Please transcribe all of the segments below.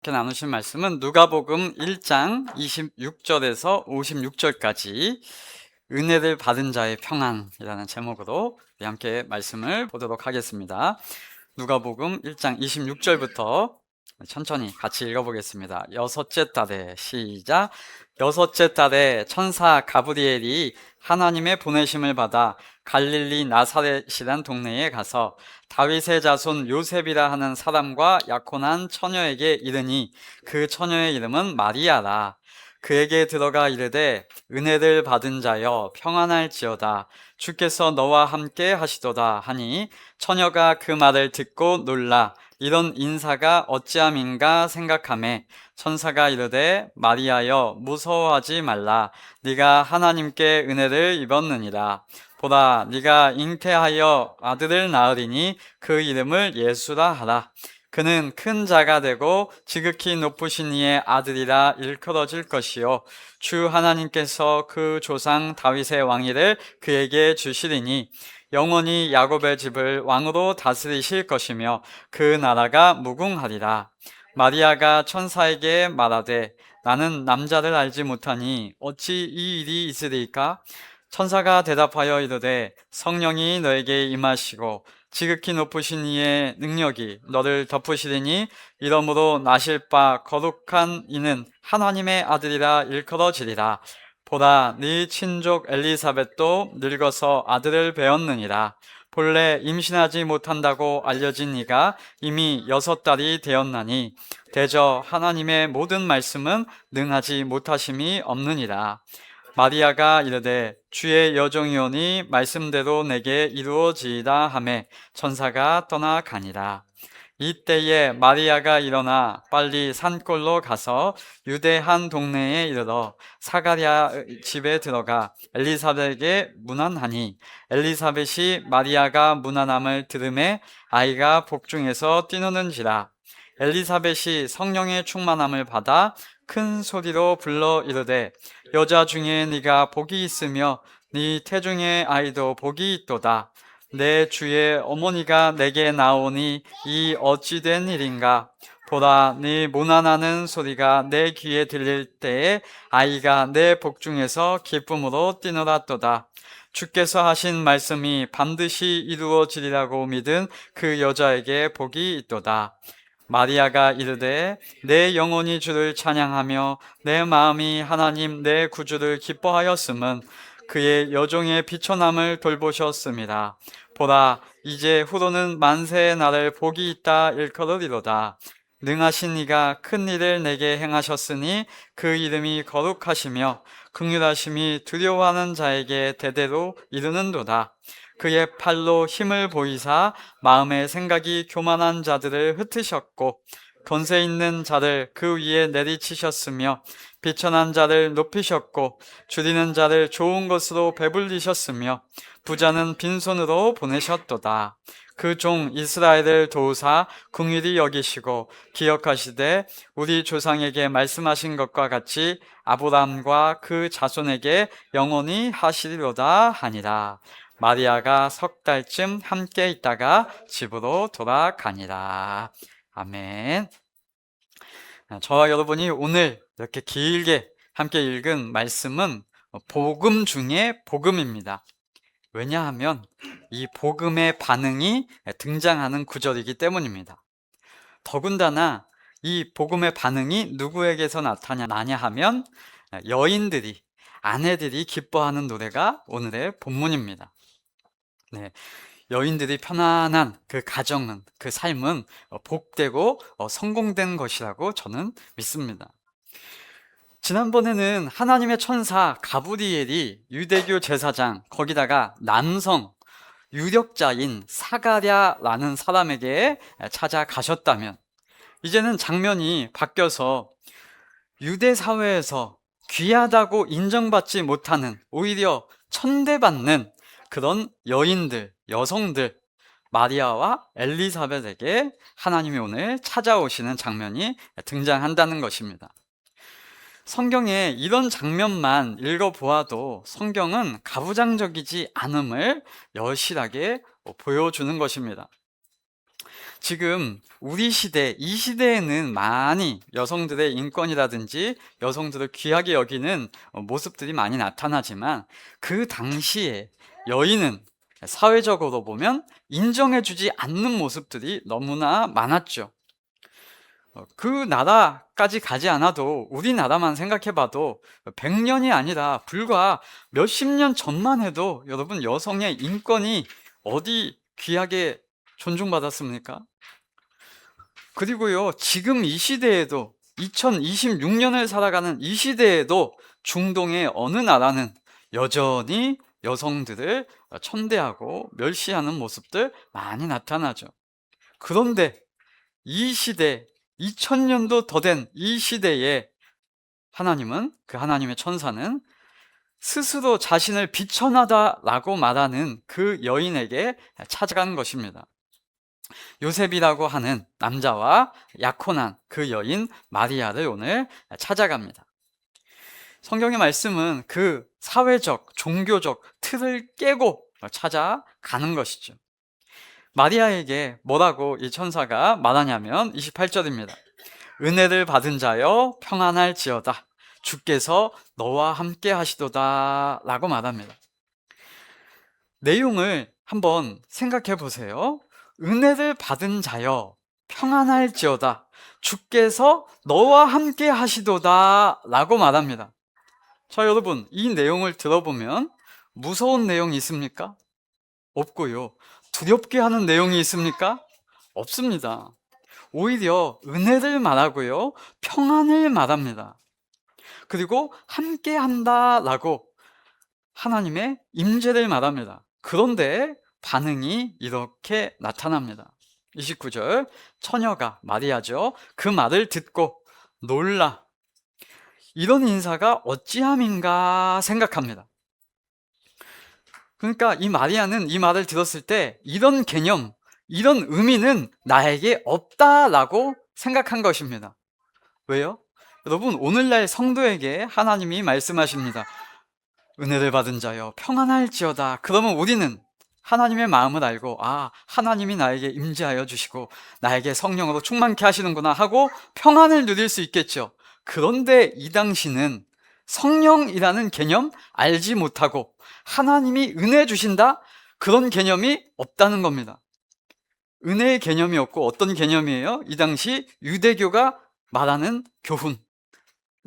이렇게 나누신 말씀은 누가복음 1장 26절에서 56절까지 은혜를 받은 자의 평안이라는 제목으로 함께 말씀을 보도록 하겠습니다. 누가복음 1장 26절부터 천천히 같이 읽어보겠습니다. 여섯째 달에 시작. 여섯째 달에 천사 가브리엘이 하나님의 보내심을 받아 갈릴리 나사렛이란 동네에 가서 다윗의 자손 요셉이라 하는 사람과 약혼한 처녀에게 이르니 그 처녀의 이름은 마리아라. 그에게 들어가 이르되 은혜를 받은 자여 평안할지어다. 주께서 너와 함께 하시도다 하니 처녀가 그 말을 듣고 놀라 이런 인사가 어찌함인가 생각하매 천사가 이르되 마리아여 무서워하지 말라. 네가 하나님께 은혜를 입었느니라. 보라 네가 잉태하여 아들을 낳으리니 그 이름을 예수라 하라. 그는 큰 자가 되고 지극히 높으신 이의 아들이라 일컬어질 것이요 주 하나님께서 그 조상 다윗의 왕위를 그에게 주시리니 영원히 야곱의 집을 왕으로 다스리실 것이며 그 나라가 무궁하리라. 마리아가 천사에게 말하되 나는 남자를 알지 못하니 어찌 이 일이 있으리까? 천사가 대답하여 이르되 성령이 너에게 임하시고 지극히 높으신 이의 능력이 너를 덮으시리니 이러므로 나실 바 거룩한 이는 하나님의 아들이라 일컬어지리라. 보라 네 친족 엘리사벳도 늙어서 아들을 배었느니라. 본래 임신하지 못한다고 알려진 이가 이미 6달이 되었나니 대저 하나님의 모든 말씀은 능하지 못하심이 없느니라. 마리아가 이르되 주의 여종이오니 말씀대로 내게 이루어지이다 하매 천사가 떠나가니라. 이때에 마리아가 일어나 빨리 산골로 가서 유대 한 동네에 이르러 사가랴 집에 들어가 엘리사벳에게 문안하니 엘리사벳이 마리아가 문안함을 들음에 아이가 복중에서 뛰노는지라. 엘리사벳이 성령의 충만함을 받아 큰 소리로 불러 이르되 여자 중에 네가 복이 있으며 네 태중의 아이도 복이 있도다. 내 주의 어머니가 내게 나오니 이 어찌된 일인가? 보라 네 문안하는 소리가 내 귀에 들릴 때에 아이가 내 복중에서 기쁨으로 뛰놀았도다. 주께서 하신 말씀이 반드시 이루어지리라고 믿은 그 여자에게 복이 있도다. 마리아가 이르되 내 영혼이 주를 찬양하며 내 마음이 하나님 내 구주를 기뻐하였음은 그의 여종의 비천함을 돌보셨습니다. 보라 이제 후로는 만세의 날을 복이 있다 일컬으리로다. 능하신 이가 큰 일을 내게 행하셨으니 그 이름이 거룩하시며 긍휼하심이 두려워하는 자에게 대대로 이르는도다. 그의 팔로 힘을 보이사 마음의 생각이 교만한 자들을 흩으셨고 권세 있는 자를 그 위에 내리치셨으며 비천한 자를 높이셨고 줄이는 자를 좋은 것으로 배불리셨으며 부자는 빈손으로 보내셨도다. 그 종 이스라엘을 도우사 긍휼히 여기시고 기억하시되 우리 조상에게 말씀하신 것과 같이 아브라함과 그 자손에게 영원히 하시리로다 하니라. 마리아가 3달쯤 함께 있다가 집으로 돌아가니라. 아멘. 저와 여러분이 오늘 이렇게 길게 함께 읽은 말씀은 복음 중에 복음입니다. 왜냐하면 이 복음의 반응이 등장하는 구절이기 때문입니다. 더군다나 이 복음의 반응이 누구에게서 나타나냐 하면 여인들이, 아내들이 기뻐하는 노래가 오늘의 본문입니다. 네, 여인들이 편안한 그 가정은, 그 삶은 복되고 성공된 것이라고 저는 믿습니다. 지난번에는 하나님의 천사 가브리엘이 유대교 제사장, 거기다가 남성 유력자인 사가랴라는 사람에게 찾아가셨다면, 이제는 장면이 바뀌어서 유대 사회에서 귀하다고 인정받지 못하는, 오히려 천대받는 그런 여인들, 여성들, 마리아와 엘리사벳에게 하나님이 오늘 찾아오시는 장면이 등장한다는 것입니다. 성경에 이런 장면만 읽어보아도 성경은 가부장적이지 않음을 여실하게 보여주는 것입니다. 지금 우리 시대, 이 시대에는 많이 여성들의 인권이라든지 여성들을 귀하게 여기는 모습들이 많이 나타나지만 그 당시에 여인은 사회적으로 보면 인정해주지 않는 모습들이 너무나 많았죠. 그 나라까지 가지 않아도 우리나라만 생각해봐도 100년이 아니라 불과 몇십 년 전만 해도 여러분 여성의 인권이 어디 귀하게 존중받았습니까? 그리고요, 지금 이 시대에도 2026년을 살아가는 이 시대에도 중동의 어느 나라는 여전히 여성들을 천대하고 멸시하는 모습들 많이 나타나죠. 그런데 이 시대, 2000년도 더 된 이 시대에 하나님은, 그 하나님의 천사는 스스로 자신을 비천하다라고 말하는 그 여인에게 찾아간 것입니다. 요셉이라고 하는 남자와 약혼한 그 여인 마리아를 오늘 찾아갑니다. 성경의 말씀은 그 사회적, 종교적 틀을 깨고 찾아가는 것이죠. 마리아에게 뭐라고 이 천사가 말하냐면 28절입니다. 은혜를 받은 자여 평안할지어다. 주께서 너와 함께 하시도다 라고 말합니다. 내용을 한번 생각해 보세요. 은혜를 받은 자여 평안할지어다. 주께서 너와 함께 하시도다 라고 말합니다. 자, 여러분, 이 내용을 들어보면 무서운 내용이 있습니까? 없고요. 두렵게 하는 내용이 있습니까? 없습니다. 오히려 은혜를 말하고요, 평안을 말합니다. 그리고 함께 한다라고 하나님의 임재를 말합니다. 그런데 반응이 이렇게 나타납니다. 29절, 처녀가 마리아죠. 그 말을 듣고 놀라 이런 인사가 어찌함인가 생각합니다. 그러니까 이 마리아는 이 말을 들었을 때 이런 개념, 이런 의미는 나에게 없다라고 생각한 것입니다. 왜요? 여러분, 오늘날 성도에게 하나님이 말씀하십니다. 은혜를 받은 자여 평안할지어다. 그러면 우리는 하나님의 마음을 알고, 아, 하나님이 나에게 임재하여 주시고 나에게 성령으로 충만케 하시는구나 하고 평안을 누릴 수 있겠죠. 그런데 이 당시는 성령이라는 개념 알지 못하고 하나님이 은혜 주신다? 그런 개념이 없다는 겁니다. 은혜의 개념이 없고 어떤 개념이에요? 이 당시 유대교가 말하는 교훈.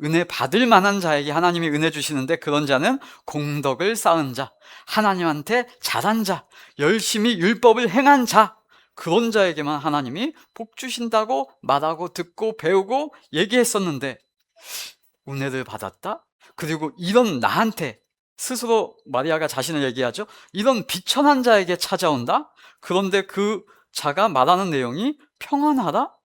은혜 받을 만한 자에게 하나님이 은혜 주시는데 그런 자는 공덕을 쌓은 자, 하나님한테 잘한 자, 열심히 율법을 행한 자, 그런 자에게만 하나님이 복 주신다고 말하고 듣고 배우고 얘기했었는데 은혜를 받았다? 그리고 이런 나한테 스스로 마리아가 자신을 얘기하죠. 이런 비천한 자에게 찾아온다? 그런데 그 자가 말하는 내용이 평안하다?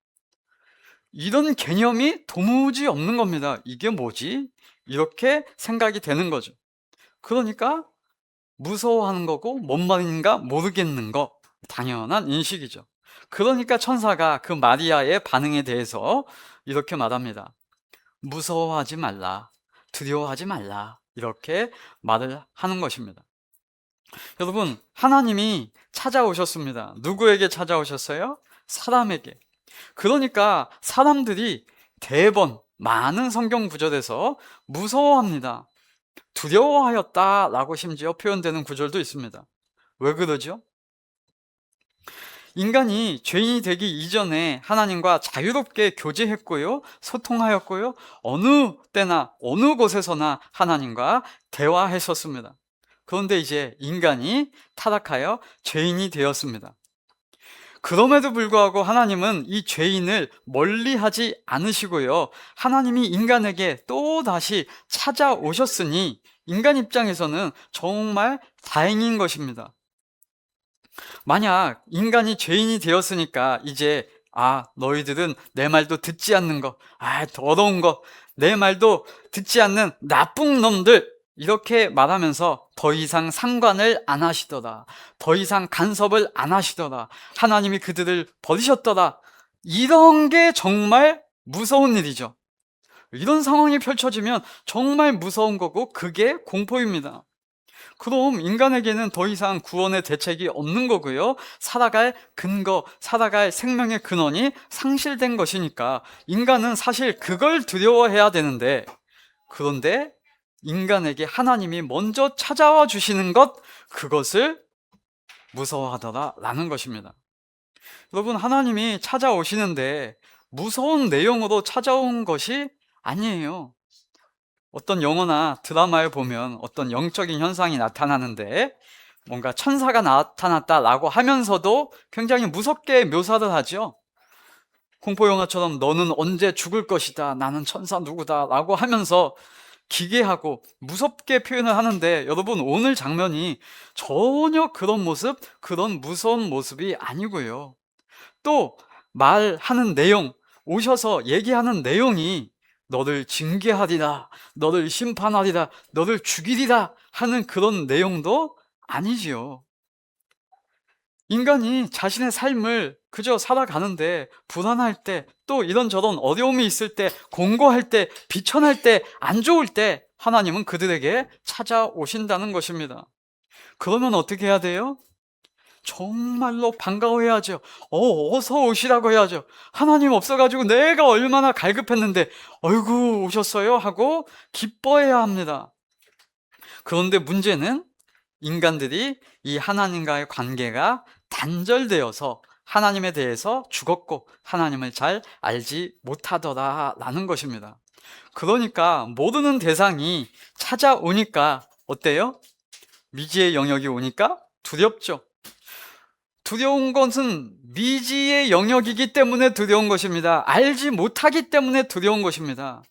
이런 개념이 도무지 없는 겁니다. 이게 뭐지? 이렇게 생각이 되는 거죠. 그러니까 무서워하는 거고 뭔 말인가 모르겠는 거, 당연한 인식이죠. 그러니까 천사가 그 마리아의 반응에 대해서 이렇게 말합니다. 무서워하지 말라, 두려워하지 말라, 이렇게 말을 하는 것입니다. 여러분, 하나님이 찾아오셨습니다. 누구에게 찾아오셨어요? 사람에게. 그러니까 사람들이 대번 많은 성경 구절에서 무서워합니다. 두려워하였다라고 심지어 표현되는 구절도 있습니다. 왜 그러죠? 인간이 죄인이 되기 이전에 하나님과 자유롭게 교제했고요, 소통하였고요, 어느 때나 어느 곳에서나 하나님과 대화했었습니다. 그런데 이제 인간이 타락하여 죄인이 되었습니다. 그럼에도 불구하고 하나님은 이 죄인을 멀리하지 않으시고요, 하나님이 인간에게 또다시 찾아오셨으니 인간 입장에서는 정말 다행인 것입니다. 만약 인간이 죄인이 되었으니까 이제 너희들은 내 말도 듣지 않는 거, 더러운 거, 내 말도 듣지 않는 나쁜 놈들, 이렇게 말하면서 더 이상 상관을 안 하시더라, 더 이상 간섭을 안 하시더라, 하나님이 그들을 버리셨더라, 이런 게 정말 무서운 일이죠. 이런 상황이 펼쳐지면 정말 무서운 거고 그게 공포입니다. 그럼 인간에게는 더 이상 구원의 대책이 없는 거고요. 살아갈 근거, 살아갈 생명의 근원이 상실된 것이니까 인간은 사실 그걸 두려워해야 되는데, 그런데 인간에게 하나님이 먼저 찾아와 주시는 것, 그것을 무서워하더라라는 것입니다. 여러분, 하나님이 찾아오시는데 무서운 내용으로 찾아온 것이 아니에요. 어떤 영화나 드라마에 보면 어떤 영적인 현상이 나타나는데 뭔가 천사가 나타났다라고 하면서도 굉장히 무섭게 묘사를 하죠. 공포영화처럼 너는 언제 죽을 것이다, 나는 천사 누구다 라고 하면서 기괴하고 무섭게 표현을 하는데, 여러분, 오늘 장면이 전혀 그런 모습, 그런 무서운 모습이 아니고요. 또 말하는 내용, 오셔서 얘기하는 내용이 너를 징계하리라, 너를 심판하리라, 너를 죽이리라 하는 그런 내용도 아니지요. 인간이 자신의 삶을 그저 살아가는데 불안할 때, 또 이런저런 어려움이 있을 때, 공고할 때, 비천할 때, 안 좋을 때 하나님은 그들에게 찾아오신다는 것입니다. 그러면 어떻게 해야 돼요? 정말로 반가워해야죠. 어서 오시라고 해야죠. 하나님 없어가지고 내가 얼마나 갈급했는데 어이구 오셨어요 하고 기뻐해야 합니다. 그런데 문제는 인간들이 이 하나님과의 관계가 단절되어서 하나님에 대해서 죽었고 하나님을 잘 알지 못하더라라는 것입니다. 그러니까 모르는 대상이 찾아오니까 어때요? 미지의 영역이 오니까 두렵죠. 두려운 것은 미지의 영역이기 때문에 두려운 것입니다. 알지 못하기 때문에 두려운 것입니다.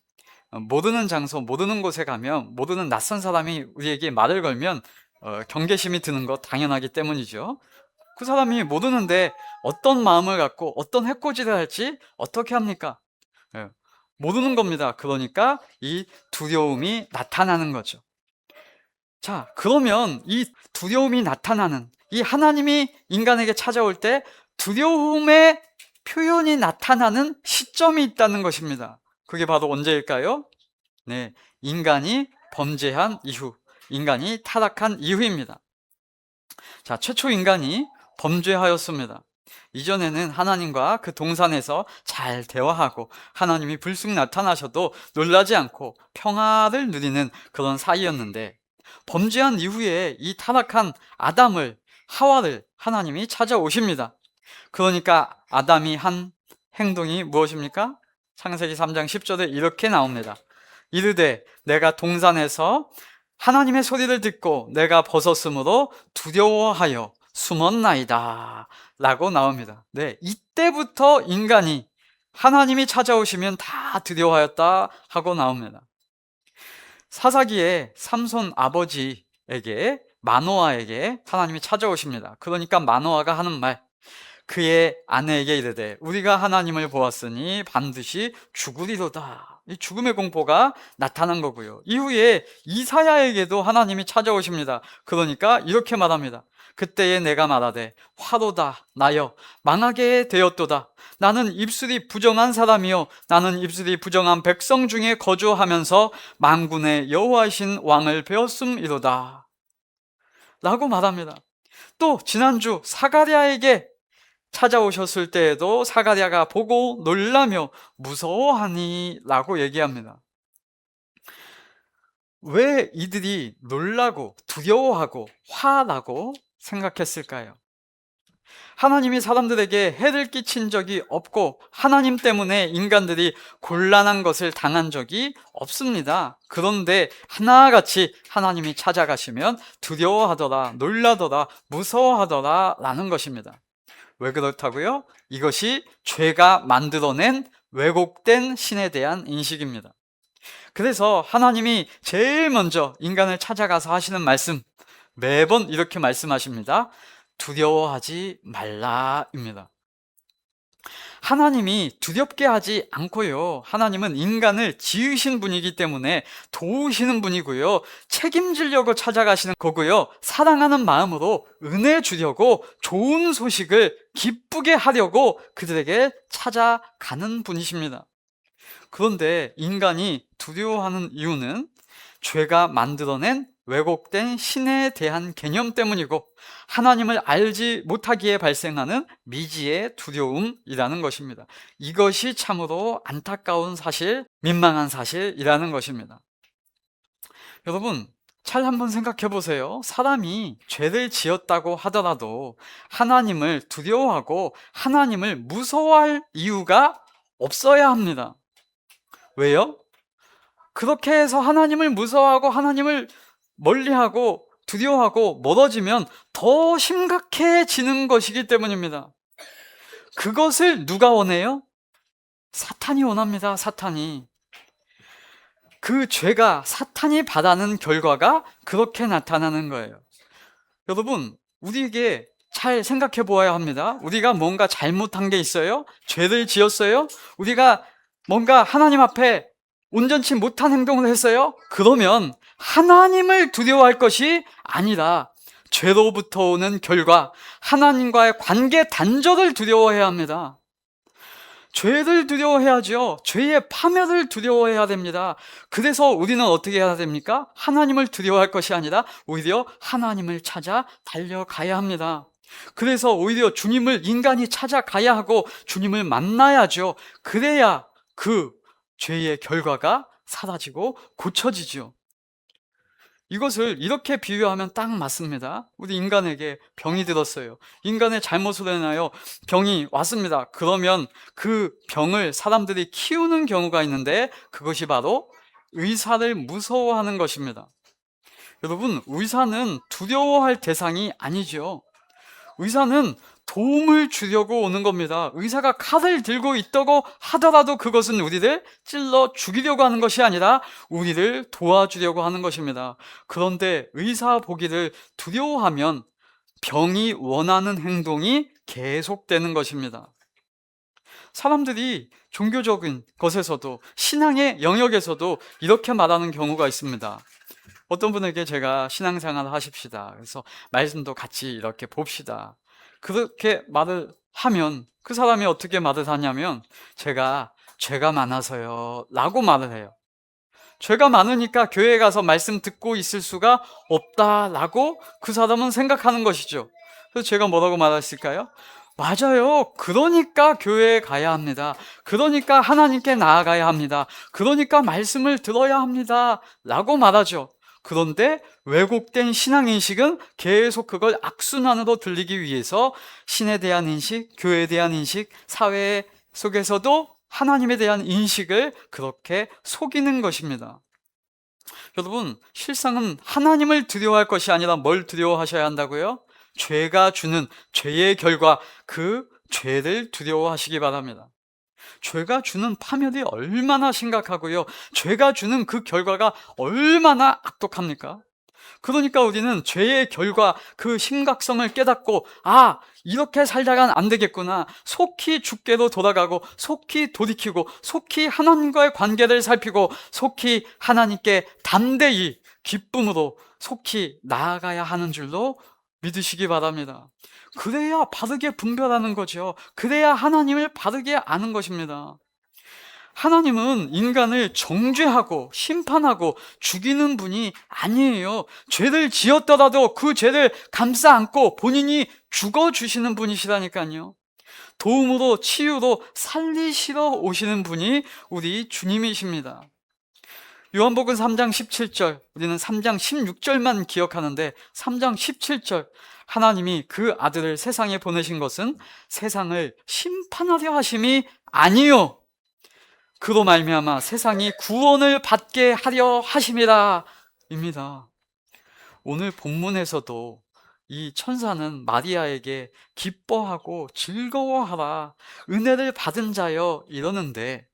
모르는 장소, 모르는 곳에 가면, 모르는 낯선 사람이 우리에게 말을 걸면 경계심이 드는 것 당연하기 때문이죠. 그 사람이 모르는데 어떤 마음을 갖고 어떤 해코지를 할지 어떻게 합니까? 예, 모르는 겁니다. 그러니까 이 두려움이 나타나는 거죠. 자, 그러면 이 두려움이 나타나는, 이 하나님이 인간에게 찾아올 때 두려움의 표현이 나타나는 시점이 있다는 것입니다. 그게 바로 언제일까요? 네, 인간이 범죄한 이후, 인간이 타락한 이후입니다. 자, 최초 인간이 범죄하였습니다. 이전에는 하나님과 그 동산에서 잘 대화하고 하나님이 불쑥 나타나셔도 놀라지 않고 평화를 누리는 그런 사이였는데, 범죄한 이후에 이 타락한 아담을, 하와를 하나님이 찾아오십니다. 그러니까 아담이 한 행동이 무엇입니까? 창세기 3장 10절에 이렇게 나옵니다. 이르되 내가 동산에서 하나님의 소리를 듣고 내가 벗었으므로 두려워하여 숨었나이다 라고 나옵니다. 네, 이때부터 인간이 하나님이 찾아오시면 다 두려워하였다 하고 나옵니다. 사사기에 삼손 아버지에게, 마노아에게 하나님이 찾아오십니다. 그러니까 마노아가 하는 말, 그의 아내에게 이르되 우리가 하나님을 보았으니 반드시 죽으리로다. 이 죽음의 공포가 나타난 거고요. 이후에 이사야에게도 하나님이 찾아오십니다. 그러니까 이렇게 말합니다. 그때에 내가 말하되 화로다 나여 망하게 되었도다. 나는 입술이 부정한 사람이요 나는 입술이 부정한 백성 중에 거주하면서 만군의 여호와이신 왕을 배웠음이로다 라고 말합니다. 또 지난주 사가랴에게 찾아오셨을 때에도 사가랴가 보고 놀라며 무서워하니 라고 얘기합니다. 왜 이들이 놀라고 두려워하고 화나고 생각했을까요? 하나님이 사람들에게 해를 끼친 적이 없고 하나님 때문에 인간들이 곤란한 것을 당한 적이 없습니다. 그런데 하나같이 하나님이 찾아가시면 두려워하더라, 놀라더라, 무서워하더라 라는 것입니다. 왜 그렇다고요? 이것이 죄가 만들어낸 왜곡된 신에 대한 인식입니다. 그래서 하나님이 제일 먼저 인간을 찾아가서 하시는 말씀, 매번 이렇게 말씀하십니다. 두려워하지 말라입니다. 하나님이 두렵게 하지 않고요. 하나님은 인간을 지으신 분이기 때문에 도우시는 분이고요. 책임지려고 찾아가시는 거고요. 사랑하는 마음으로 은혜 주려고 좋은 소식을 기쁘게 하려고 그들에게 찾아가는 분이십니다. 그런데 인간이 두려워하는 이유는 죄가 만들어낸 왜곡된 신에 대한 개념 때문이고 하나님을 알지 못하기에 발생하는 미지의 두려움이라는 것입니다. 이것이 참으로 안타까운 사실, 민망한 사실이라는 것입니다. 여러분, 잘 한번 생각해 보세요. 사람이 죄를 지었다고 하더라도 하나님을 두려워하고 하나님을 무서워할 이유가 없어야 합니다. 왜요? 그렇게 해서 하나님을 무서워하고 하나님을 멀리하고 두려워하고 멀어지면 더 심각해지는 것이기 때문입니다. 그것을 누가 원해요? 사탄이 원합니다. 사탄이. 그 죄가 사탄이 바라는 결과가 그렇게 나타나는 거예요. 여러분, 우리에게 잘 생각해 보아야 합니다. 우리가 뭔가 잘못한 게 있어요? 죄를 지었어요? 우리가 뭔가 하나님 앞에 온전치 못한 행동을 했어요? 그러면 하나님을 두려워할 것이 아니라 죄로부터 오는 결과, 하나님과의 관계 단절을 두려워해야 합니다. 죄를 두려워해야죠. 죄의 파멸을 두려워해야 됩니다. 그래서 우리는 어떻게 해야 됩니까? 하나님을 두려워할 것이 아니라 오히려 하나님을 찾아 달려가야 합니다. 그래서 오히려 주님을 인간이 찾아가야 하고 주님을 만나야죠. 그래야 그 죄의 결과가 사라지고 고쳐지죠. 이것을 이렇게 비유하면 딱 맞습니다. 우리 인간에게 병이 들었어요. 인간의 잘못으로 인하여 병이 왔습니다. 그러면 그 병을 사람들이 키우는 경우가 있는데 그것이 바로 의사를 무서워하는 것입니다. 여러분, 의사는 두려워할 대상이 아니죠. 의사는 도움을 주려고 오는 겁니다. 의사가 칼을 들고 있다고 하더라도 그것은 우리를 찔러 죽이려고 하는 것이 아니라 우리를 도와주려고 하는 것입니다. 그런데 의사 보기를 두려워하면 병이 원하는 행동이 계속되는 것입니다. 사람들이 종교적인 것에서도 신앙의 영역에서도 이렇게 말하는 경우가 있습니다. 어떤 분에게 제가 신앙생활을 하십시다. 그래서 말씀도 같이 이렇게 봅시다. 그렇게 말을 하면 그 사람이 어떻게 말을 하냐면 제가 죄가 많아서요 라고 말을 해요. 죄가 많으니까 교회에 가서 말씀 듣고 있을 수가 없다라고 그 사람은 생각하는 것이죠. 그래서 제가 뭐라고 말했을까요? 맞아요. 그러니까 교회에 가야 합니다. 그러니까 하나님께 나아가야 합니다. 그러니까 말씀을 들어야 합니다 라고 말하죠. 그런데 왜곡된 신앙인식은 계속 그걸 악순환으로 들리기 위해서 신에 대한 인식, 교회에 대한 인식, 사회 속에서도 하나님에 대한 인식을 그렇게 속이는 것입니다. 여러분, 실상은 하나님을 두려워할 것이 아니라 뭘 두려워하셔야 한다고요? 죄가 주는 죄의 결과, 그 죄를 두려워하시기 바랍니다. 죄가 주는 파멸이 얼마나 심각하고요. 죄가 주는 그 결과가 얼마나 악독합니까? 그러니까 우리는 죄의 결과, 그 심각성을 깨닫고 이렇게 살다간 안 되겠구나. 속히 주께로 돌아가고 속히 돌이키고 속히 하나님과의 관계를 살피고 속히 하나님께 담대히 기쁨으로 속히 나아가야 하는 줄로 믿으시기 바랍니다. 그래야 바르게 분별하는 거죠. 그래야 하나님을 바르게 아는 것입니다. 하나님은 인간을 정죄하고 심판하고 죽이는 분이 아니에요. 죄를 지었더라도 그 죄를 감싸 안고 본인이 죽어주시는 분이시라니까요. 도움으로 치유로 살리시러 오시는 분이 우리 주님이십니다. 요한복음 3장 17절, 우리는 3장 16절만 기억하는데 3장 17절, 하나님이 그 아들을 세상에 보내신 것은 세상을 심판하려 하심이 아니요 그로 말미암아 세상이 구원을 받게 하려 하심이라 입니다. 오늘 본문에서도 이 천사는 마리아에게 기뻐하고 즐거워하라, 은혜를 받은 자여 이러는데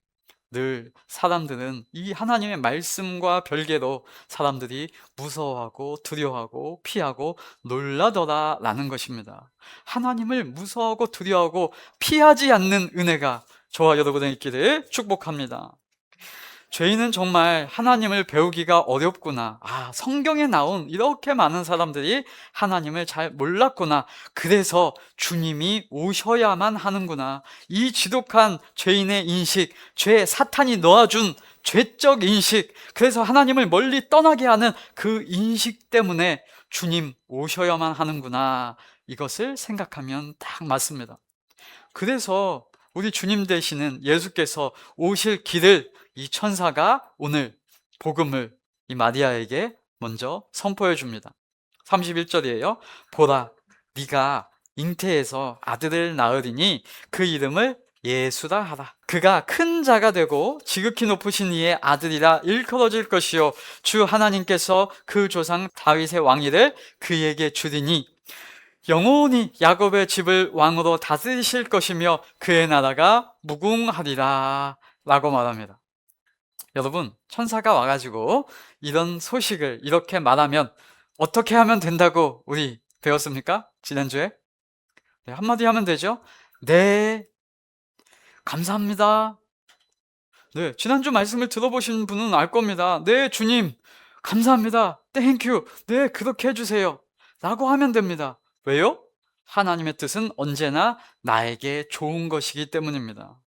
늘 사람들은 이 하나님의 말씀과 별개로 사람들이 무서워하고 두려워하고 피하고 놀라더라 라는 것입니다. 하나님을 무서워하고 두려워하고 피하지 않는 은혜가 저와 여러분에 있기를 축복합니다. 죄인은 정말 하나님을 배우기가 어렵구나. 성경에 나온 이렇게 많은 사람들이 하나님을 잘 몰랐구나. 그래서 주님이 오셔야만 하는구나. 이 지독한 죄인의 인식, 사탄이 놓아준 죄적 인식, 그래서 하나님을 멀리 떠나게 하는 그 인식 때문에 주님 오셔야만 하는구나, 이것을 생각하면 딱 맞습니다. 그래서 우리 주님 되시는 예수께서 오실 길을 이 천사가 오늘 복음을 이 마리아에게 먼저 선포해 줍니다. 31절이에요. 보라, 네가 잉태해서 아들을 낳으리니 그 이름을 예수라 하라. 그가 큰 자가 되고 지극히 높으신 이의 아들이라 일컬어질 것이요 주 하나님께서 그 조상 다윗의 왕위를 그에게 주리니 영원히 야곱의 집을 왕으로 다스리실 것이며 그의 나라가 무궁하리라 라고 말합니다. 여러분, 천사가 와가지고 이런 소식을 이렇게 말하면 어떻게 하면 된다고 우리 배웠습니까? 지난주에? 네, 한마디 하면 되죠? 네, 감사합니다. 네, 지난주 말씀을 들어보신 분은 알 겁니다. 네, 주님, 감사합니다. 땡큐. 네, 그렇게 해주세요. 라고 하면 됩니다. 왜요? 하나님의 뜻은 언제나 나에게 좋은 것이기 때문입니다.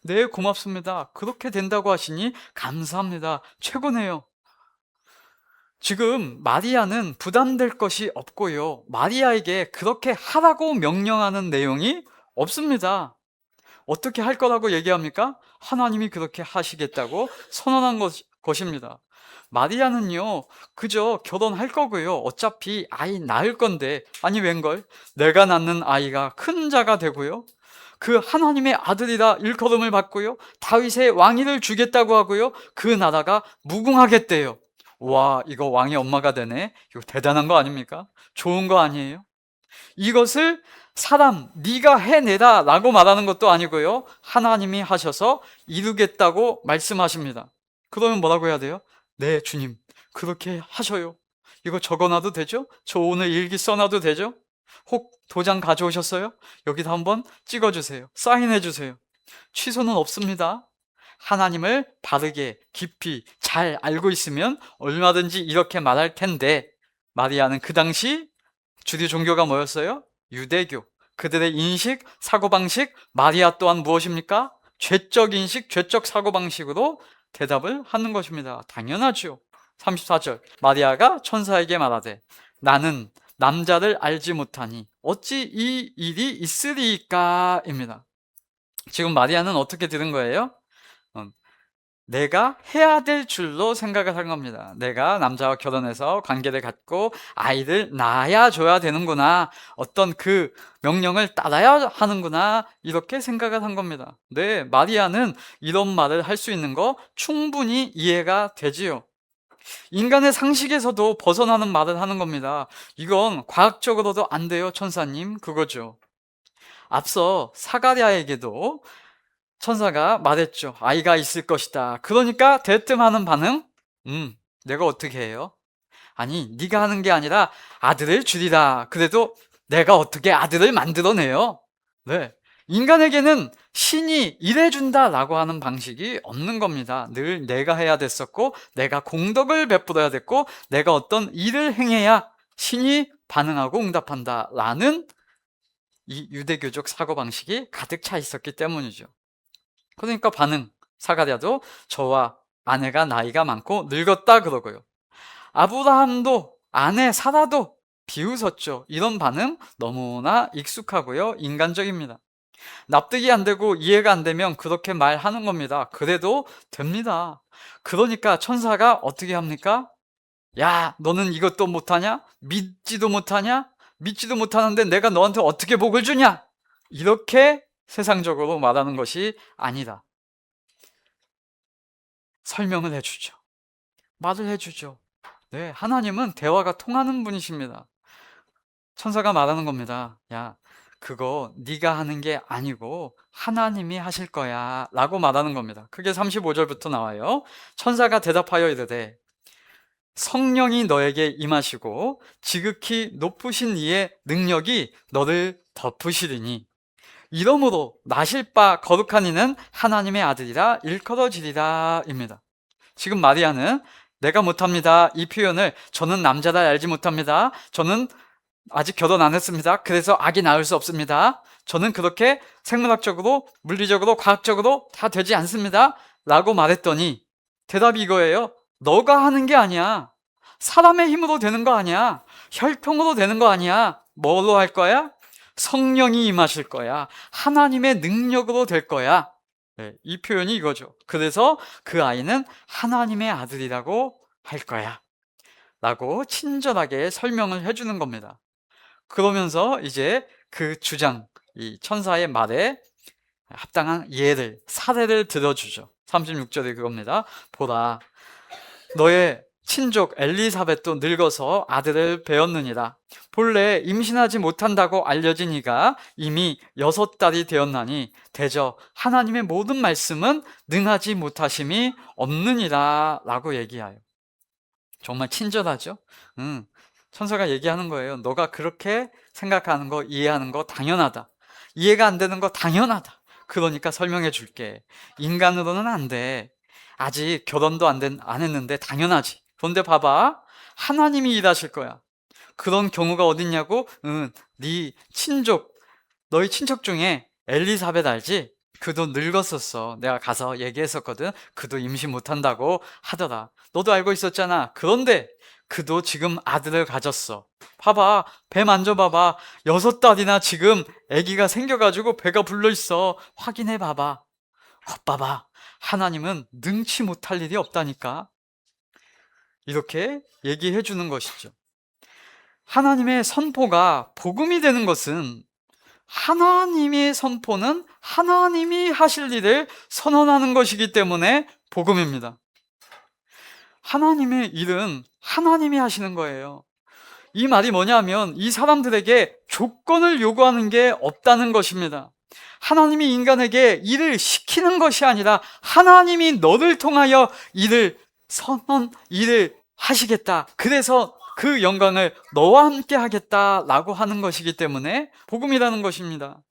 네, 고맙습니다. 그렇게 된다고 하시니 감사합니다. 최고네요. 지금 마리아는 부담될 것이 없고요. 마리아에게 그렇게 하라고 명령하는 내용이 없습니다. 어떻게 할 거라고 얘기합니까? 하나님이 그렇게 하시겠다고 선언한 것입니다. 마리아는요, 그저 결혼할 거고요. 어차피 아이 낳을 건데, 아니 웬걸? 내가 낳는 아이가 큰 자가 되고요. 그 하나님의 아들이라 일컬음을 받고요. 다윗의 왕위를 주겠다고 하고요. 그 나라가 무궁하겠대요. 와, 이거 왕의 엄마가 되네. 이거 대단한 거 아닙니까? 좋은 거 아니에요? 이것을 사람, 네가 해내라 라고 말하는 것도 아니고요. 하나님이 하셔서 이루겠다고 말씀하십니다. 그러면 뭐라고 해야 돼요? 네, 주님, 그렇게 하셔요. 이거 적어놔도 되죠? 저 오늘 일기 써놔도 되죠? 혹 도장 가져오셨어요? 여기다 한번 찍어주세요. 사인해주세요. 취소는 없습니다. 하나님을 바르게 깊이 잘 알고 있으면 얼마든지 이렇게 말할 텐데, 마리아는 그 당시 주류 종교가 뭐였어요? 유대교. 그들의 인식, 사고방식, 마리아 또한 무엇입니까? 죄적 인식, 죄적 사고방식으로 대답을 하는 것입니다. 당연하죠. 34절, 마리아가 천사에게 말하되 나는 남자를 알지 못하니 어찌 이 일이 있으리까? 입니다. 지금 마리아는 어떻게 들은 거예요? 내가 해야 될 줄로 생각을 한 겁니다. 내가 남자와 결혼해서 관계를 갖고 아이를 낳아야 줘야 되는구나. 어떤 그 명령을 따라야 하는구나. 이렇게 생각을 한 겁니다. 네, 마리아는 이런 말을 할 수 있는 거 충분히 이해가 되지요. 인간의 상식에서도 벗어나는 말을 하는 겁니다. 이건 과학적으로도 안 돼요, 천사님. 그거죠. 앞서 사가랴에게도 천사가 말했죠. 아이가 있을 것이다. 그러니까 대뜸 하는 반응? 내가 어떻게 해요? 아니, 네가 하는 게 아니라 아들을 주리라. 그래도 내가 어떻게 아들을 만들어내요? 네. 인간에게는 신이 일해준다라고 하는 방식이 없는 겁니다. 늘 내가 해야 됐었고, 내가 공덕을 베풀어야 됐고, 내가 어떤 일을 행해야 신이 반응하고 응답한다라는 이 유대교적 사고방식이 가득 차 있었기 때문이죠. 그러니까 반응, 사가랴도 저와 아내가 나이가 많고 늙었다 그러고요. 아브라함도 아내 사라도 비웃었죠. 이런 반응 너무나 익숙하고요. 인간적입니다. 납득이 안 되고 이해가 안 되면 그렇게 말하는 겁니다. 그래도 됩니다. 그러니까 천사가 어떻게 합니까? 야, 너는 이것도 못하냐? 믿지도 못하냐? 믿지도 못하는데 내가 너한테 어떻게 복을 주냐? 이렇게 세상적으로 말하는 것이 아니다. 설명을 해주죠. 말을 해주죠. 네, 하나님은 대화가 통하는 분이십니다. 천사가 말하는 겁니다. 야, 그거 네가 하는 게 아니고 하나님이 하실 거야 라고 말하는 겁니다. 그게 35절부터 나와요. 천사가 대답하여 이르되 성령이 너에게 임하시고 지극히 높으신 이의 능력이 너를 덮으시리니 이러므로 나실 바 거룩한 이는 하나님의 아들이라 일컬어지리라 입니다. 지금 마리아는 내가 못합니다 이 표현을 저는 남자다 알지 못합니다. 저는 아직 결혼 안 했습니다. 그래서 아기 낳을 수 없습니다. 저는 그렇게 생물학적으로, 물리적으로, 과학적으로 다 되지 않습니다 라고 말했더니 대답이 이거예요. 너가 하는 게 아니야. 사람의 힘으로 되는 거 아니야. 혈통으로 되는 거 아니야. 뭘로 할 거야? 성령이 임하실 거야. 하나님의 능력으로 될 거야. 네, 이 표현이 이거죠. 그래서 그 아이는 하나님의 아들이라고 할 거야 라고 친절하게 설명을 해주는 겁니다. 그러면서 이제 그 주장, 이 천사의 말에 합당한 예를, 사례를 들어주죠. 36절에 그겁니다. 보라, 너의 친족 엘리사벳도 늙어서 아들을 배었느니라. 본래 임신하지 못한다고 알려진 이가 이미 6달이 되었나니 대저 하나님의 모든 말씀은 능하지 못하심이 없느니라 라고 얘기하여. 정말 친절하죠? 천사가 얘기하는 거예요. 너가 그렇게 생각하는 거, 이해하는 거 당연하다. 이해가 안 되는 거 당연하다. 그러니까 설명해 줄게. 인간으로는 안 돼. 아직 결혼도 안 했는데 당연하지. 그런데 봐봐. 하나님이 일하실 거야. 그런 경우가 어딨냐고? 네 친족, 너희 친척 중에 엘리사벳 알지? 그도 늙었었어. 내가 가서 얘기했었거든. 그도 임신 못한다고 하더라. 너도 알고 있었잖아. 그런데 그도 지금 아들을 가졌어. 봐봐. 배 만져봐봐. 6달이나 지금 아기가 생겨가지고 배가 불러있어. 확인해봐봐. 봐봐. 하나님은 능치 못할 일이 없다니까. 이렇게 얘기해 주는 것이죠. 하나님의 선포가 복음이 되는 것은 하나님의 선포는 하나님이 하실 일을 선언하는 것이기 때문에 복음입니다. 하나님의 일은 하나님이 하시는 거예요. 이 말이 뭐냐면 이 사람들에게 조건을 요구하는 게 없다는 것입니다. 하나님이 인간에게 일을 시키는 것이 아니라 하나님이 너를 통하여 일을 하시겠다. 그래서 그 영광을 너와 함께 하겠다라고 하는 것이기 때문에 복음이라는 것입니다.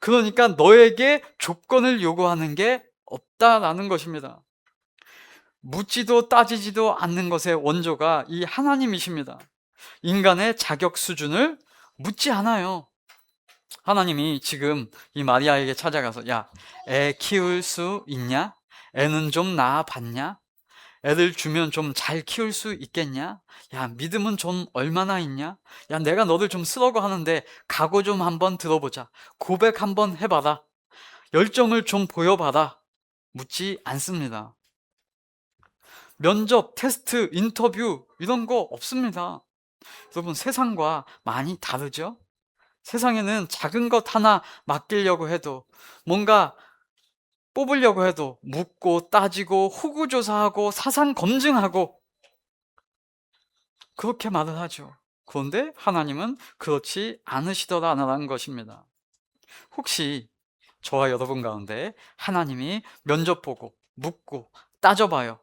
그러니까 너에게 조건을 요구하는 게 없다라는 것입니다. 묻지도 따지지도 않는 것의 원조가 이 하나님이십니다. 인간의 자격 수준을 묻지 않아요. 하나님이 지금 이 마리아에게 찾아가서 야, 애 키울 수 있냐? 애는 좀 낳아봤냐? 애들 주면 좀 잘 키울 수 있겠냐? 야, 믿음은 좀 얼마나 있냐? 야, 내가 너를 좀 쓰라고 하는데 각오 좀 한번 들어보자. 고백 한번 해봐라. 열정을 좀 보여봐라. 묻지 않습니다. 면접, 테스트, 인터뷰 이런 거 없습니다. 여러분, 세상과 많이 다르죠? 세상에는 작은 것 하나 맡기려고 해도 뭔가 뽑으려고 해도 묻고 따지고 호구조사하고 사상 검증하고 그렇게 말을 하죠. 그런데 하나님은 그렇지 않으시더라라는 것입니다. 혹시 저와 여러분 가운데 하나님이 면접 보고 묻고 따져봐요.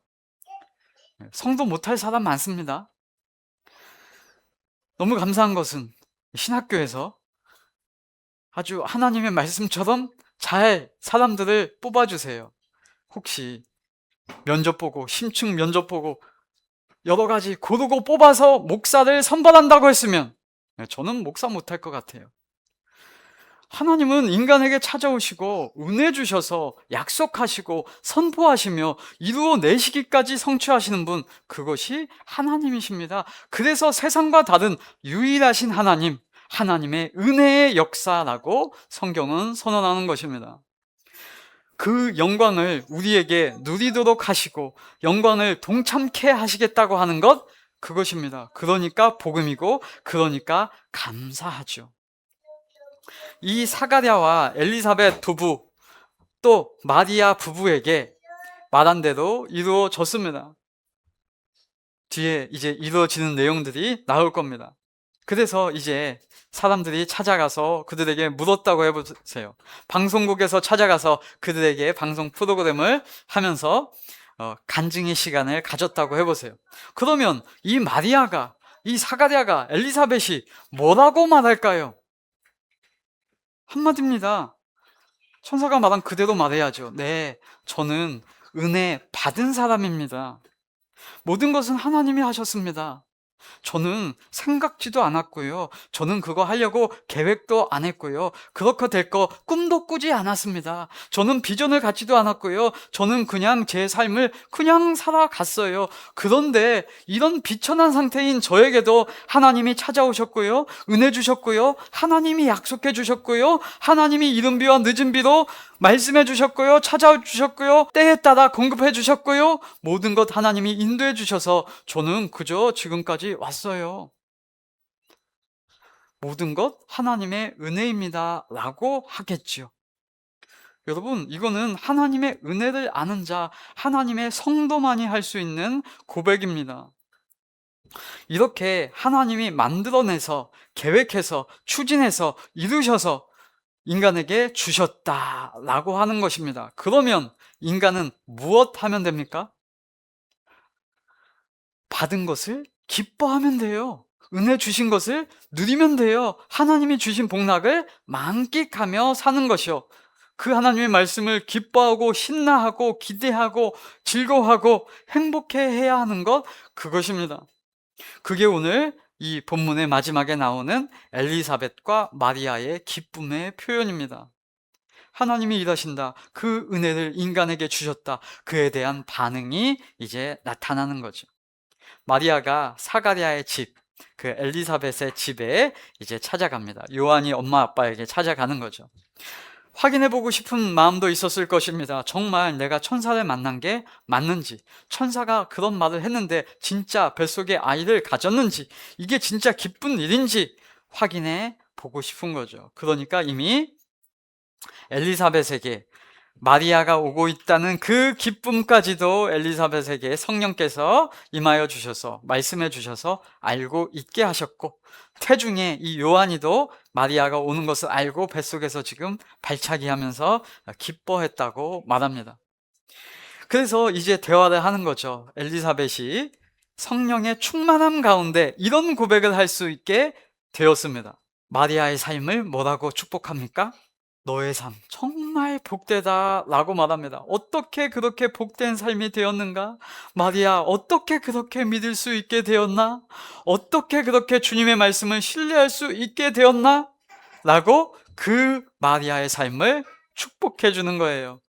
성도 못할 사람 많습니다. 너무 감사한 것은 신학교에서 아주 하나님의 말씀처럼 잘 사람들을 뽑아주세요. 혹시 면접 보고 심층 면접 보고 여러 가지 고르고 뽑아서 목사를 선발한다고 했으면 저는 목사 못할 것 같아요. 하나님은 인간에게 찾아오시고 은혜 주셔서 약속하시고 선포하시며 이루어내시기까지 성취하시는 분, 그것이 하나님이십니다. 그래서 세상과 다른 유일하신 하나님, 하나님의 은혜의 역사라고 성경은 선언하는 것입니다. 그 영광을 우리에게 누리도록 하시고 영광을 동참케 하시겠다고 하는 것, 그것입니다. 그러니까 복음이고 그러니까 감사하죠. 이 사가랴와 엘리사벳 부부 또 마리아 부부에게 말한 대로 이루어졌습니다. 뒤에 이제 이루어지는 내용들이 나올 겁니다. 그래서 이제 사람들이 찾아가서 그들에게 물었다고 해보세요. 방송국에서 찾아가서 그들에게 방송 프로그램을 하면서 간증의 시간을 가졌다고 해보세요. 그러면 이 마리아가, 이 사가랴가, 엘리사벳이 뭐라고 말할까요? 한마디입니다. 천사가 말한 그대로 말해야죠. 네, 저는 은혜 받은 사람입니다. 모든 것은 하나님이 하셨습니다. 저는 생각지도 않았고요. 저는 그거 하려고 계획도 안 했고요. 그렇게 될 거 꿈도 꾸지 않았습니다. 저는 비전을 갖지도 않았고요. 저는 그냥 제 삶을 그냥 살아갔어요. 그런데 이런 비천한 상태인 저에게도 하나님이 찾아오셨고요. 은혜 주셨고요. 하나님이 약속해 주셨고요. 하나님이 이른 비와 늦은 비로 말씀해 주셨고요. 찾아와 주셨고요. 때에 따라 공급해 주셨고요. 모든 것 하나님이 인도해 주셔서 저는 그저 지금까지 왔어요. 모든 것 하나님의 은혜입니다 라고 하겠지요. 여러분, 이거는 하나님의 은혜를 아는 자, 하나님의 성도만이 할 수 있는 고백입니다. 이렇게 하나님이 만들어내서 계획해서 추진해서 이루셔서 인간에게 주셨다라고 하는 것입니다. 그러면 인간은 무엇 하면 됩니까? 받은 것을 기뻐하면 돼요. 은혜 주신 것을 누리면 돼요. 하나님이 주신 복락을 만끽하며 사는 것이요. 그 하나님의 말씀을 기뻐하고 신나하고 기대하고 즐거워하고 행복해해야 하는 것, 그것입니다. 그게 오늘 이 본문의 마지막에 나오는 엘리사벳과 마리아의 기쁨의 표현입니다. 하나님이 일하신다. 그 은혜를 인간에게 주셨다. 그에 대한 반응이 이제 나타나는 거죠. 마리아가 사가랴의 집, 그 엘리사벳의 집에 이제 찾아갑니다. 요한이 엄마 아빠에게 찾아가는 거죠. 확인해보고 싶은 마음도 있었을 것입니다. 정말 내가 천사를 만난 게 맞는지, 천사가 그런 말을 했는데 진짜 뱃속에 아이를 가졌는지, 이게 진짜 기쁜 일인지 확인해 보고 싶은 거죠. 그러니까 이미 엘리사벳에게 마리아가 오고 있다는 그 기쁨까지도 엘리사벳에게 성령께서 임하여 주셔서 말씀해 주셔서 알고 있게 하셨고, 태중에 이 요한이도 마리아가 오는 것을 알고 뱃속에서 지금 발차기 하면서 기뻐했다고 말합니다. 그래서 이제 대화를 하는 거죠. 엘리사벳이 성령의 충만함 가운데 이런 고백을 할 수 있게 되었습니다. 마리아의 삶을 뭐라고 축복합니까? 너의 삶 정말 복되다 라고 말합니다. 어떻게 그렇게 복된 삶이 되었는가? 마리아, 어떻게 그렇게 믿을 수 있게 되었나? 어떻게 그렇게 주님의 말씀을 신뢰할 수 있게 되었나? 라고 그 마리아의 삶을 축복해 주는 거예요.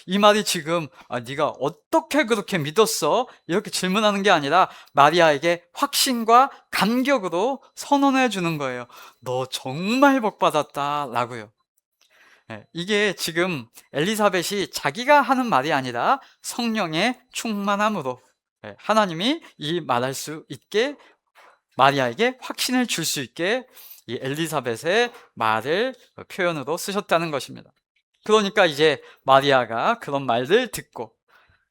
이 말이 지금 네가 어떻게 그렇게 믿었어? 이렇게 질문하는 게 아니라 마리아에게 확신과 감격으로 선언해 주는 거예요. 너 정말 복 받았다 라고요. 이게 지금 엘리사벳이 자기가 하는 말이 아니라 성령의 충만함으로 하나님이 이 말할 수 있게 마리아에게 확신을 줄 수 있게 이 엘리사벳의 말을 표현으로 쓰셨다는 것입니다. 그러니까 이제 마리아가 그런 말들 듣고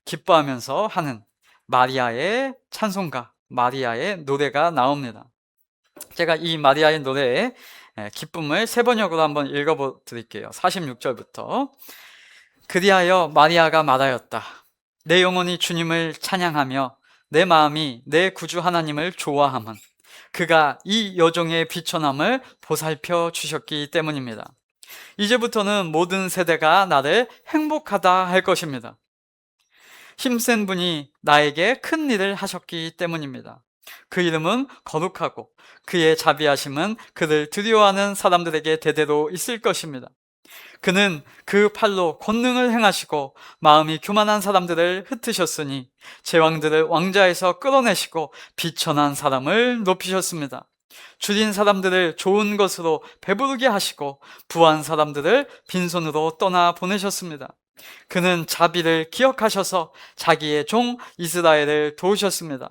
기뻐하면서 하는 마리아의 찬송가, 마리아의 노래가 나옵니다. 제가 이 마리아의 노래의 기쁨을 세 번역으로 한번 읽어 드릴게요. 46절부터. 그리하여 마리아가 말하였다. 내 영혼이 주님을 찬양하며 내 마음이 내 구주 하나님을 좋아함은 그가 이 여종의 비천함을 보살펴 주셨기 때문입니다. 이제부터는 모든 세대가 나를 행복하다 할 것입니다. 힘센 분이 나에게 큰 일을 하셨기 때문입니다. 그 이름은 거룩하고 그의 자비하심은 그를 두려워하는 사람들에게 대대로 있을 것입니다. 그는 그 팔로 권능을 행하시고 마음이 교만한 사람들을 흩으셨으니 제왕들을 왕좌에서 끌어내시고 비천한 사람을 높이셨습니다. 줄인 사람들을 좋은 것으로 배부르게 하시고 부한 사람들을 빈손으로 떠나 보내셨습니다. 그는 자비를 기억하셔서 자기의 종 이스라엘을 도우셨습니다.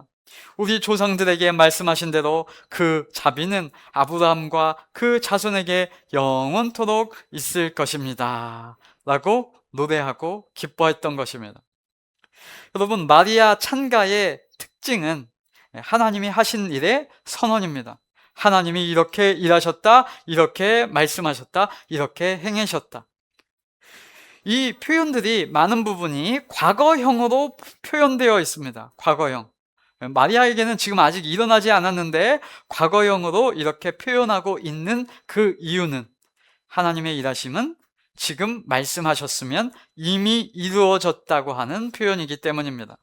우리 조상들에게 말씀하신 대로 그 자비는 아브라함과 그 자손에게 영원토록 있을 것입니다 라고 노래하고 기뻐했던 것입니다. 여러분, 마리아 찬가의 특징은 하나님이 하신 일의 선언입니다. 하나님이 이렇게 일하셨다, 이렇게 말씀하셨다, 이렇게 행하셨다. 이 표현들이 많은 부분이 과거형으로 표현되어 있습니다. 과거형. 마리아에게는 지금 아직 일어나지 않았는데 과거형으로 이렇게 표현하고 있는 그 이유는 하나님의 일하심은 지금 말씀하셨으면 이미 이루어졌다고 하는 표현이기 때문입니다.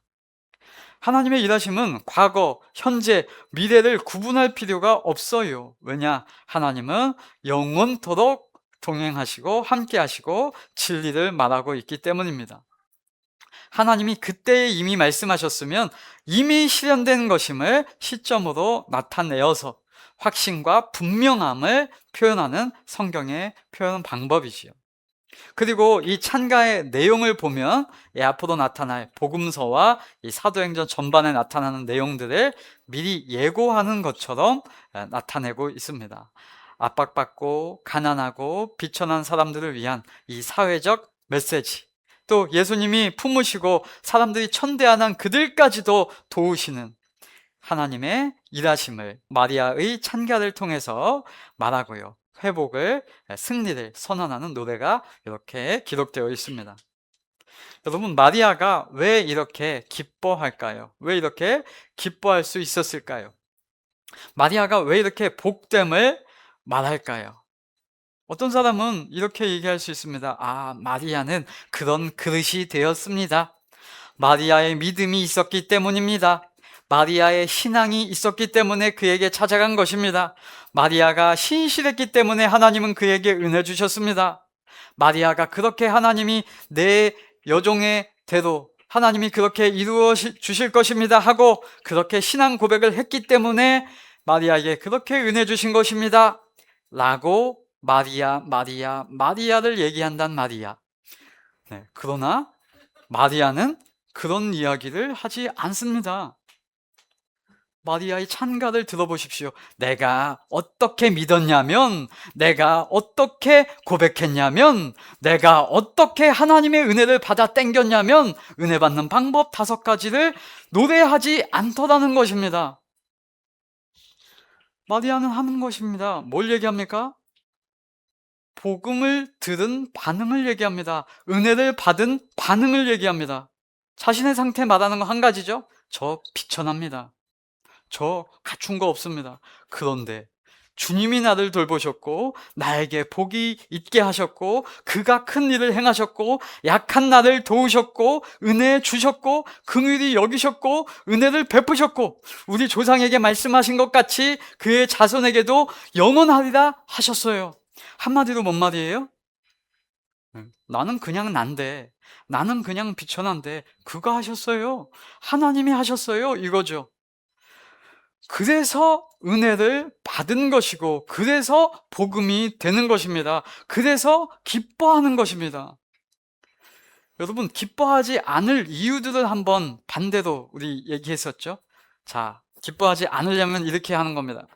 하나님의 일하심은 과거, 현재, 미래를 구분할 필요가 없어요. 왜냐? 하나님은 영원토록 동행하시고 함께 하시고 진리를 말하고 있기 때문입니다. 하나님이 그때 이미 말씀하셨으면 이미 실현된 것임을 시점으로 나타내어서 확신과 분명함을 표현하는 성경의 표현 방법이지요. 그리고 이 찬가의 내용을 보면 앞으로 나타날 복음서와 이 사도행전 전반에 나타나는 내용들을 미리 예고하는 것처럼 나타내고 있습니다. 압박받고 가난하고 비천한 사람들을 위한 이 사회적 메시지, 또 예수님이 품으시고 사람들이 천대한한 그들까지도 도우시는 하나님의 일하심을 마리아의 찬가를 통해서 말하고요, 회복을, 승리를 선언하는 노래가 이렇게 기록되어 있습니다. 여러분, 마리아가 왜 이렇게 기뻐할까요? 왜 이렇게 기뻐할 수 있었을까요? 마리아가 왜 이렇게 복됨을 말할까요? 어떤 사람은 이렇게 얘기할 수 있습니다. 마리아는 그런 그릇이 되었습니다. 마리아의 믿음이 있었기 때문입니다. 마리아의 신앙이 있었기 때문에 그에게 찾아간 것입니다. 마리아가 신실했기 때문에 하나님은 그에게 은혜 주셨습니다. 마리아가 그렇게 하나님이 내 여종의 대로 하나님이 그렇게 이루어 주실 것입니다 하고 그렇게 신앙 고백을 했기 때문에 마리아에게 그렇게 은혜 주신 것입니다 라고 마리아를 얘기한단 말이야. 그러나 마리아는 그런 이야기를 하지 않습니다. 마리아의 찬가를 들어보십시오. 내가 어떻게 믿었냐면, 내가 어떻게 고백했냐면, 내가 어떻게 하나님의 은혜를 받아 땡겼냐면, 은혜 받는 방법 5가지를 노래하지 않더라는 것입니다. 마리아는 하는 것입니다. 뭘 얘기합니까? 복음을 들은 반응을 얘기합니다. 은혜를 받은 반응을 얘기합니다. 자신의 상태 말하는 거 한 가지죠. 저 비천합니다. 저 갖춘 거 없습니다. 그런데 주님이 나를 돌보셨고 나에게 복이 있게 하셨고 그가 큰 일을 행하셨고 약한 나를 도우셨고 은혜 주셨고 긍휼히 여기셨고 은혜를 베푸셨고 우리 조상에게 말씀하신 것 같이 그의 자손에게도 영원하리라 하셨어요. 한마디로 뭔 말이에요? 나는 그냥 난데, 나는 그냥 비천한데 그가 하셨어요. 하나님이 하셨어요. 이거죠. 그래서 은혜를 받은 것이고 그래서 복음이 되는 것입니다. 그래서 기뻐하는 것입니다. 여러분, 기뻐하지 않을 이유들을 한번 반대로 우리 얘기했었죠. 자, 기뻐하지 않으려면 이렇게 하는 겁니다.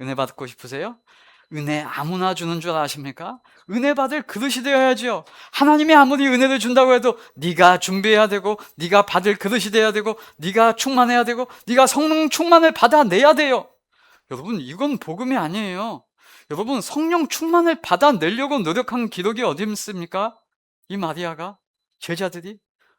은혜 받고 싶으세요? 은혜 아무나 주는 줄 아십니까? 은혜 받을 그릇이 되어야죠. 하나님이 아무리 은혜를 준다고 해도 네가 준비해야 되고 네가 받을 그릇이 돼야 되고 네가 충만해야 되고 네가 성령 충만을 받아내야 돼요. 여러분, 이건 복음이 아니에요. 여러분, 성령 충만을 받아내려고 노력한 기록이 어디 있습니까? 이 마리아가, 제자들이?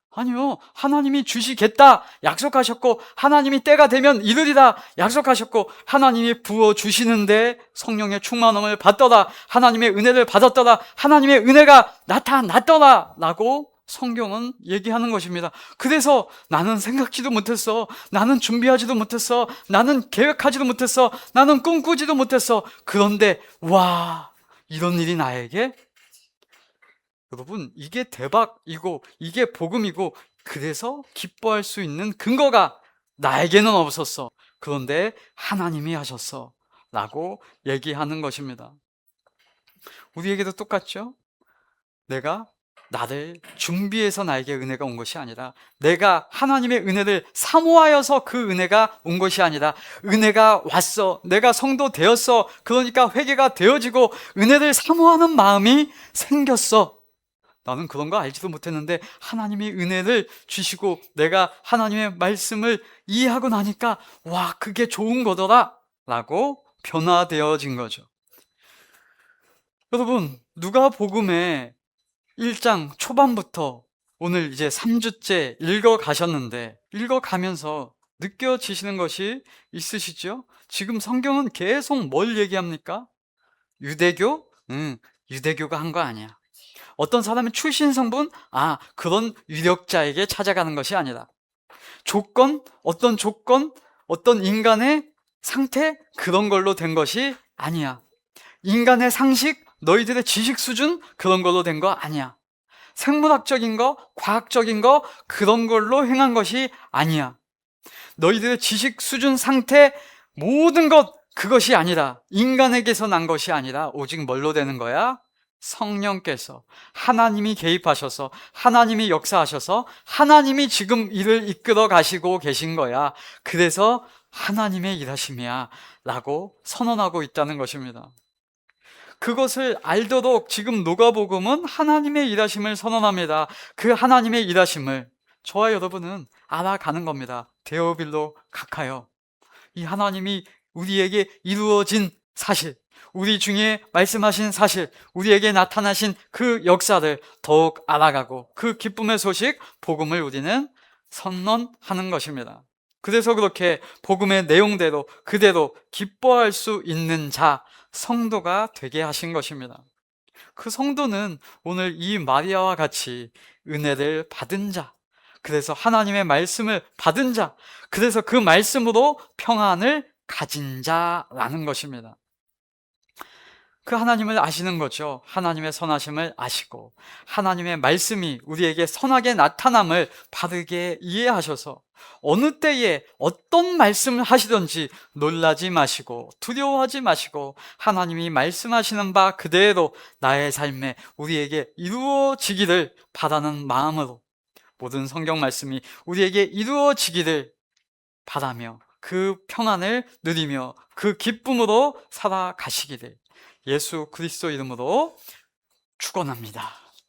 아니요, 하나님이 주시겠다 약속하셨고 하나님이 때가 되면 이르리라 약속하셨고 하나님이 부어주시는데 성령의 충만함을 받더라, 하나님의 은혜를 받았더라, 하나님의 은혜가 나타났더라 라고 성경은 얘기하는 것입니다. 그래서 나는 생각지도 못했어, 나는 준비하지도 못했어, 나는 계획하지도 못했어, 나는 꿈꾸지도 못했어. 그런데 와, 이런 일이 나에게? 여러분, 이게 대박이고 이게 복음이고 그래서 기뻐할 수 있는 근거가 나에게는 없었어. 그런데 하나님이 하셨어 라고 얘기하는 것입니다. 우리에게도 똑같죠? 내가 나를 준비해서 나에게 은혜가 온 것이 아니라 내가 하나님의 은혜를 사모하여서 그 은혜가 온 것이 아니라 은혜가 왔어, 내가 성도 되었어, 그러니까 회개가 되어지고 은혜를 사모하는 마음이 생겼어. 나는 그런 거 알지도 못했는데 하나님이 은혜를 주시고 내가 하나님의 말씀을 이해하고 나니까 와, 그게 좋은 거더라 라고 변화되어진 거죠. 여러분, 누가복음의 1장 초반부터 오늘 이제 3주째 읽어가셨는데 읽어가면서 느껴지시는 것이 있으시죠? 지금 성경은 계속 뭘 얘기합니까? 유대교? 유대교가 한 거 아니야. 어떤 사람은 출신 성분? 그런 유력자에게 찾아가는 것이 아니라 어떤 조건, 어떤 인간의 상태, 그런 걸로 된 것이 아니야. 인간의 상식, 너희들의 지식 수준, 그런 걸로 된 거 아니야. 생물학적인 거, 과학적인 거, 그런 걸로 행한 것이 아니야. 너희들의 지식 수준, 상태, 모든 것, 그것이 아니라, 인간에게서 난 것이 아니라 오직 뭘로 되는 거야? 성령께서, 하나님이 개입하셔서, 하나님이 역사하셔서, 하나님이 지금 일을 이끌어 가시고 계신 거야. 그래서 하나님의 일하심이야 라고 선언하고 있다는 것입니다. 그것을 알도록 지금 누가복음은 하나님의 일하심을 선언합니다. 그 하나님의 일하심을 저와 여러분은 알아가는 겁니다. 데오빌로 각하여. 이 하나님이 우리에게 이루어진 사실, 우리 중에 말씀하신 사실, 우리에게 나타나신 그 역사를 더욱 알아가고 그 기쁨의 소식, 복음을 우리는 선언하는 것입니다. 그래서 그렇게 복음의 내용대로 그대로 기뻐할 수 있는 자, 성도가 되게 하신 것입니다. 그 성도는 오늘 이 마리아와 같이 은혜를 받은 자, 그래서 하나님의 말씀을 받은 자, 그래서 그 말씀으로 평안을 가진 자라는 것입니다. 그 하나님을 아시는 거죠. 하나님의 선하심을 아시고 하나님의 말씀이 우리에게 선하게 나타남을 바르게 이해하셔서 어느 때에 어떤 말씀을 하시든지 놀라지 마시고 두려워하지 마시고 하나님이 말씀하시는 바 그대로 나의 삶에 우리에게 이루어지기를 바라는 마음으로 모든 성경 말씀이 우리에게 이루어지기를 바라며 그 평안을 누리며 그 기쁨으로 살아가시기를 예수 그리스도 이름으로 축원합니다.